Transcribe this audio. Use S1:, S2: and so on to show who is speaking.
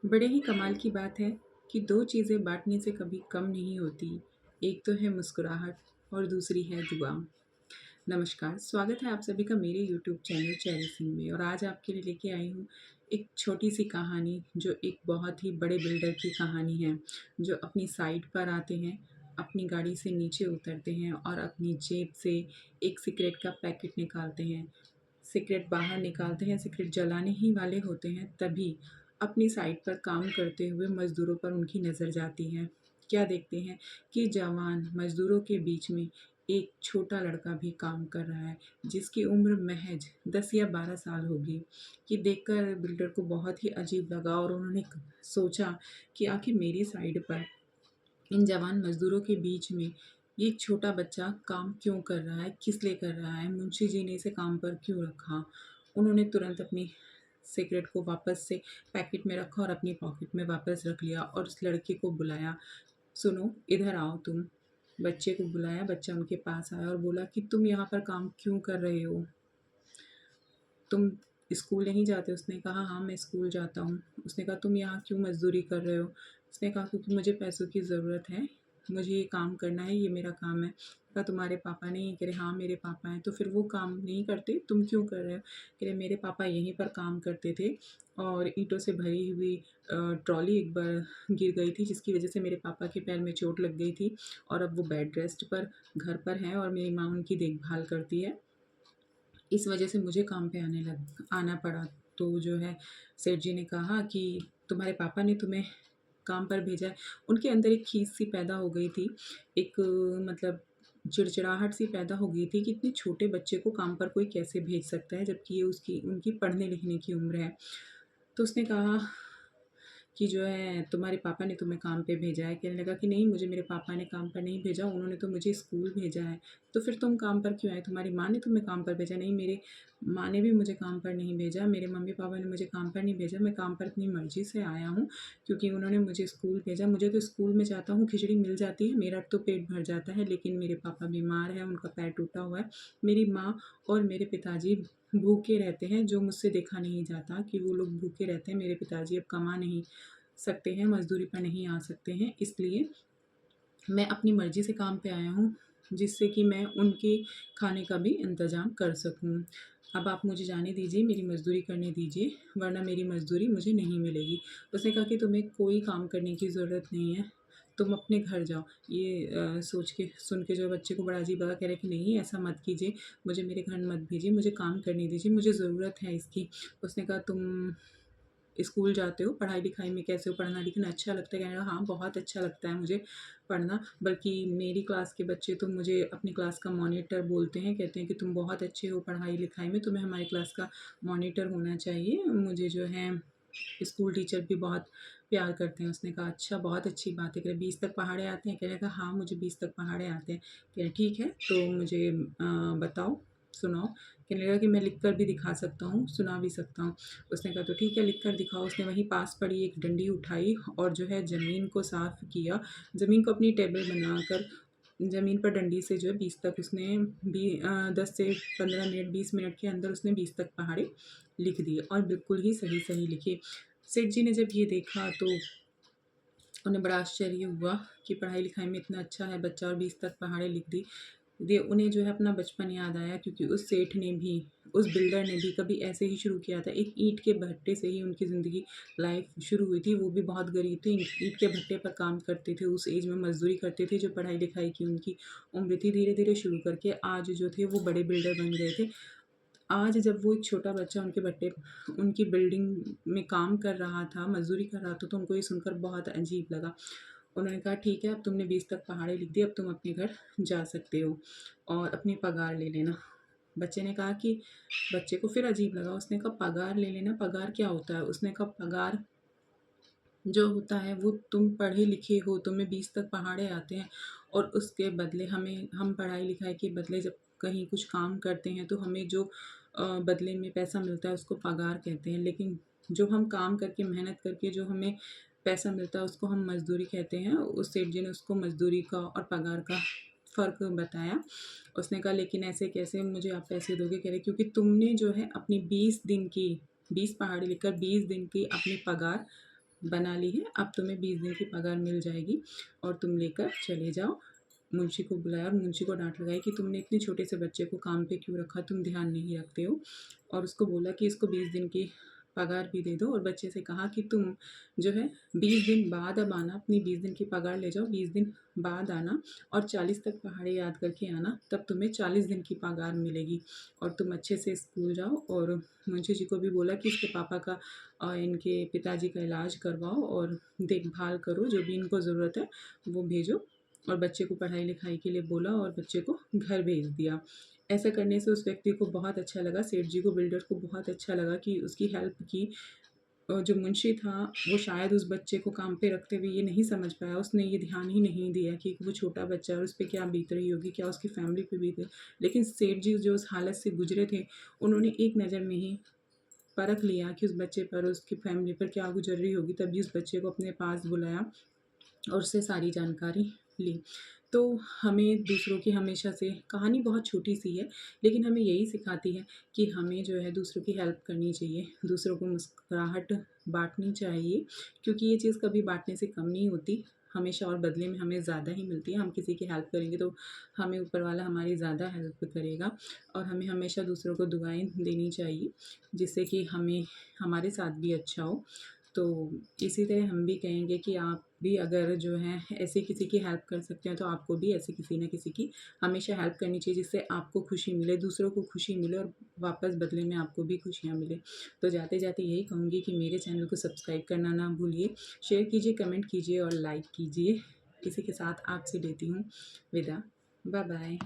S1: बड़े ही कमाल की बात है कि 2 चीज़ें बाँटने से कभी कम नहीं होती। एक तो है मुस्कुराहट और दूसरी है दुआ। नमस्कार, स्वागत है आप सभी का मेरे यूट्यूब चैनल चेरिशिंग में और आज आपके लिए लेके आई हूँ एक छोटी-सी कहानी जो एक बहुत ही बड़े बिल्डर की कहानी है, जो अपनी साइट पर आते हैं, अपनी गाड़ी से नीचे उतरते हैं और अपनी जेब से एक सिगरेट का पैकेट निकालते हैं। सिगरेट बाहर निकालते हैं, सिगरेट जलाने ही वाले होते हैं, तभी अपनी साइट पर काम करते हुए मज़दूरों पर उनकी नज़र जाती है। क्या देखते हैं कि जवान मज़दूरों के बीच में एक छोटा लड़का भी काम कर रहा है, जिसकी उम्र महज़ 10 या 12 साल होगी। ये देखकर बिल्डर को बहुत ही अजीब लगा और उन्होंने क सोचा कि आखिर मेरी साइट पर इन जवान मज़दूरों के बीच में ये एक छोटा बच्चा काम क्यों कर रहा है? किस लिए कर रहा है? मुंशी जी ने इसे काम पर क्यों रखा? उन्होंने तुरंत अपनी सिगरेट को वापस से पैकेट में रखा और अपनी पॉकेट में वापस रख लिया और उस लड़के को बुलाया, "सुनो, इधर आओ तुम।" बच्चे को बुलाया, बच्चा उनके पास आया और बोला कि, "तुम यहाँ पर काम क्यों कर रहे हो? तुम स्कूल नहीं जाते?" उसने कहा, "हाँ, मैं स्कूल जाता हूँ।" उसने कहा, "तुम यहाँ क्यों मज़दूरी कर रहे हो?" उसने कहा, "क्योंकि मुझे पैसों की ज़रूरत है, मुझे ये काम करना है, ये मेरा काम है।" कहा, "तुम्हारे पापा नहीं?" कह रहे, "हाँ, मेरे पापा हैं।" "तो फिर वो काम नहीं करते, तुम क्यों कर रहे हो?" कह रहे, "मेरे पापा यहीं पर काम करते थे और ईंटों से भरी हुई ट्रॉली एक बार गिर गई थी, जिसकी वज़ह से मेरे पापा के पैर में चोट लग गई थी और अब वो बेड रेस्ट पर घर पर हैं और मेरी माँ उनकी देखभाल करती है। इस वजह से मुझे काम पे आना पड़ा। तो जो है सेठ जी ने कहा कि तुम्हारे पापा ने तुम्हें काम पर भेजा है। उनके अंदर एक खीस-सी पैदा हो गई थी। एक मतलब चिड़चिड़ाहट सी पैदा हो गई थी कि इतने छोटे बच्चे को काम पर कोई कैसे भेज सकता है, जबकि ये उसकी उनकी पढ़ने-लिखने की उम्र है। तो उसने कहा कि जो है तुम्हारे पापा ने तुम्हें काम पे भेजा है। कहने लगा कि नहीं, मुझे मेरे पापा ने काम पर नहीं भेजा, उन्होंने तो मुझे स्कूल भेजा है। तो फिर तुम काम पर क्यों आए? तुम्हारी माँ ने तुम्हें काम पर भेजा? नहीं, मेरे माँ ने भी मुझे काम पर नहीं भेजा, मेरे मम्मी-पापा ने मुझे काम पर नहीं भेजा, मैं काम पर अपनी मर्ज़ी से आया हूँ क्योंकि उन्होंने मुझे स्कूल भेजा। मुझे तो स्कूल में जाता हूँ, खिचड़ी मिल जाती है, मेरा तो पेट भर जाता है, लेकिन मेरे पापा बीमार हैं, उनका पैर टूटा हुआ है। मेरी माँ और मेरे पिताजी भूखे रहते हैं, जो मुझसे देखा नहीं जाता कि वो लोग भूखे रहते हैं। मेरे पिताजी अब कमा नहीं सकते हैं, मज़दूरी पर नहीं आ सकते हैं, इसलिए मैं अपनी मर्ज़ी से काम पे आया हूँ, जिससे कि मैं उनके खाने का भी इंतज़ाम कर सकूँ। अब आप मुझे जाने दीजिए, मेरी मज़दूरी करने दीजिए, वरना मेरी मज़दूरी मुझे नहीं मिलेगी। उसने कहा कि तुम्हें कोई काम करने की ज़रूरत नहीं है, तुम अपने घर जाओ। ये सोच के सुन के जो बच्चे को बड़ा अजीब लगा, कह रहा है कि नहीं, ऐसा मत कीजिए, मुझे मेरे घर मत भेजिए, मुझे काम करने दीजिए, मुझे ज़रूरत है इसकी। उसने कहा, तुम स्कूल जाते हो, पढ़ाई-लिखाई में कैसे हो? पढ़ना-लिखना अच्छा लगता है? कहने लगा, हाँ, बहुत अच्छा लगता है मुझे पढ़ना, बल्कि मेरी क्लास के बच्चे तो मुझे अपनी क्लास का मॉनिटर बोलते हैं, कहते हैं कि तुम बहुत अच्छे हो पढ़ाई-लिखाई में, तुम्हें हमारी क्लास का मॉनिटर होना चाहिए। मुझे जो है स्कूल टीचर भी बहुत प्यार करते हैं। उसने कहा, अच्छा, बहुत अच्छी बात है। कह रहे, 20 तक पहाड़े आते हैं? कहने लगा, हाँ, मुझे 20 तक पहाड़े आते हैं। कह रहे, ठीक है, तो मुझे बताओ, सुनाओ। कहने लगा कि मैं लिख कर भी दिखा सकता हूँ, सुना भी सकता हूँ। उसने कहा, तो ठीक है, लिख कर दिखाओ। उसने वहीं पास पड़ी एक डंडी उठाई और जो है ज़मीन को साफ़ किया। ज़मीन को अपनी टेबल बनाकर ज़मीन पर डंडी से जो है 20 तक उसने 10 से 15 मिनट, 20 मिनट के अंदर उसने 20 तक पहाड़े लिख दिए और बिल्कुल ही सही-सही लिखे। सेठ जी ने जब ये देखा तो उन्हें बड़ा आश्चर्य हुआ कि पढ़ाई-लिखाई में इतना अच्छा है बच्चा और 20 तक पहाड़े लिख दी। उन्हें जो है अपना बचपन याद आया, क्योंकि उस सेठ ने भी, उस बिल्डर ने भी कभी ऐसे ही शुरू किया था। एक ईंट के भट्टे से ही उनकी ज़िंदगी लाइफ़ शुरू हुई थी। वो भी बहुत गरीब थे, ईंट ईंट के भट्टे पर काम करते थे, उस एज में मज़दूरी करते थे, जो पढ़ाई-लिखाई की उनकी उम्र थी। धीरे-धीरे शुरू करके आज जो थे वो बड़े बिल्डर बन गए थे। आज जब वो एक छोटा बच्चा उनकी बिल्डिंग में काम कर रहा था, मज़दूरी कर रहा था, तो उनको ये सुनकर बहुत अजीब लगा। उन्होंने कहा, ठीक है, अब तुमने 20 तक पहाड़े लिख दिए, अब तुम अपने घर जा सकते हो और अपनी पगार ले लेना। बच्चे ने कहा कि बच्चे को फिर अजीब लगा, उसने कहा, पगार ले लेना, पगार क्या होता है? उसने कहा, पगार जो होता है वो तुम पढ़े-लिखे हो, तुम्हें 20 तक पहाड़े आते हैं और उसके बदले हम पढ़ाई-लिखाई के बदले जब कहीं कुछ काम करते हैं तो हमें जो बदले में पैसा मिलता है उसको पगार कहते हैं। लेकिन जो हम काम करके, मेहनत करके जो हमें पैसा मिलता है उसको हम मज़दूरी कहते हैं। उस सेठ जी ने उसको मज़दूरी का और पगार का फ़र्क बताया। उसने कहा, लेकिन ऐसे कैसे मुझे आप पैसे दोगे? कह रहे, क्योंकि तुमने जो है अपनी 20 दिन की 20 पहाड़ी लिखकर 20 दिन की अपनी पगार बना ली है, अब तुम्हें 20 दिन की पगार मिल जाएगी और तुम लेकर चले जाओ। मुंशी को बुलाया और मुंशी को डांट लगाई कि तुमने इतने छोटे से बच्चे को काम पे क्यों रखा, तुम ध्यान नहीं रखते हो। और उसको बोला कि इसको 20 दिन की पगार भी दे दो, और बच्चे से कहा कि तुम जो है 20 दिन बाद अब आना, अपनी 20 दिन की पगार ले जाओ, 20 दिन बाद आना और 40 तक पहाड़े याद करके आना, तब तुम्हें 40 दिन की पगार मिलेगी और तुम अच्छे से स्कूल जाओ। और मुंशी जी को भी बोला कि इसके पापा का इनके पिताजी का इलाज करवाओ और देखभाल करो, जो भी इनको ज़रूरत है वो भेजो। और बच्चे को पढ़ाई लिखाई के लिए बोला और बच्चे को घर भेज दिया। ऐसा करने से उस व्यक्ति को बहुत अच्छा लगा, सेठ जी को, बिल्डर को बहुत अच्छा लगा कि उसकी हेल्प की। और जो मुंशी था वो शायद उस बच्चे को काम पे रखते हुए ये नहीं समझ पाया, उसने ये ध्यान ही नहीं दिया कि वो छोटा बच्चा है और उस पर क्या बीत रही होगी, क्या उसकी फैमिली पे बीत रही। लेकिन सेठ जी जो उस हालत से गुजरे थे, उन्होंने एक नज़र में ही परख लिया कि उस बच्चे पर, उसकी फैमिली पर क्या गुजर रही होगी, तभी उस बच्चे को अपने पास बुलाया और उससे सारी जानकारी ली। तो हमें दूसरों की हमेशा से, कहानी बहुत छोटी-सी है, लेकिन हमें यही सिखाती है कि हमें जो है दूसरों की हेल्प करनी चाहिए, दूसरों को मुस्कुराहट बाँटनी चाहिए, क्योंकि ये चीज़ कभी बाँटने से कम नहीं होती, हमेशा और बदले में हमें ज़्यादा ही मिलती है। हम किसी की हेल्प करेंगे तो हमें ऊपर वाला हमारी ज़्यादा हेल्प करेगा, और हमें हमेशा दूसरों को दुआएँ देनी चाहिए, जिससे कि हमें हमारे साथ भी अच्छा हो। तो इसी तरह हम भी कहेंगे कि आप भी अगर जो है ऐसे किसी की हेल्प कर सकते हैं तो आपको भी ऐसे किसी न किसी की हमेशा हेल्प करनी चाहिए, जिससे आपको खुशी मिले, दूसरों को खुशी मिले और वापस बदले में आपको भी खुशियाँ मिले। तो जाते-जाते यही कहूँगी कि मेरे चैनल को सब्सक्राइब करना ना भूलिए, शेयर कीजिए, कमेंट कीजिए और लाइक कीजिए। इसी के साथ आपसे लेती हूँ विदा। Bye bye.